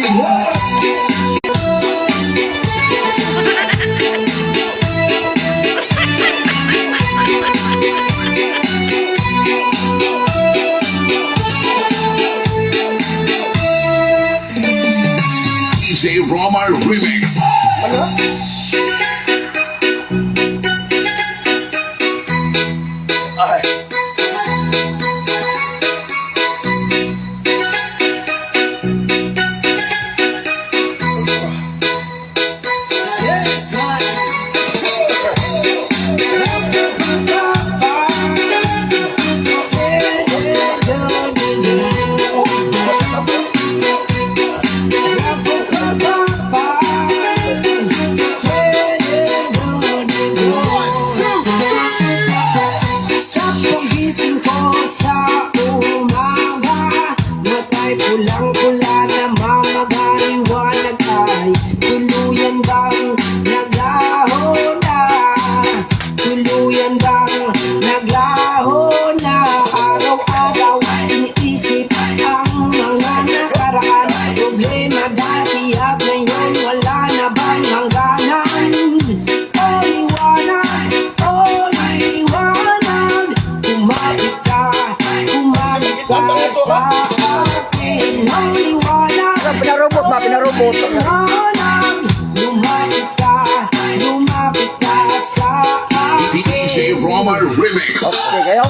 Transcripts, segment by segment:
DJ Romar Remix. Pulang-pula na mamagaliwanag ay tuluyan bang naglaho na? Tuluyan bang naglaho na? Araw-araw iniisip ang mga nakaraan. Problema dati at ngayon wala na bang hangganan? O liwanag, kumapit ka sa akin. O liwanag, Pinarobot ba? Pinarobot. liwanag, lumapit ka sa akin. DJ Romar Remix. Okay kayo?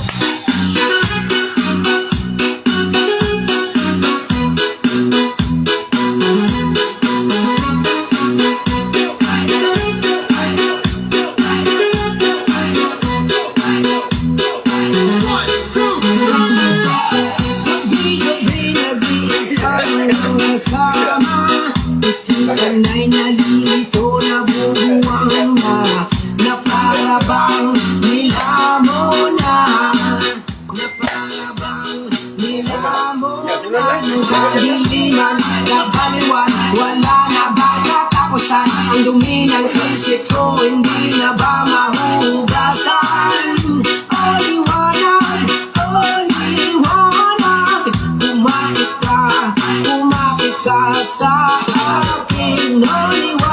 Kasama, isipan ay nalilito, nabubuwang na para bang nilamo na, ng kahilingan, kabaliwan, wala na ba katapusan? Ang dumi ng isip ko, hindi na ba mahuhugasan? O liwanag, kumapit ka sa akin. O liwanag,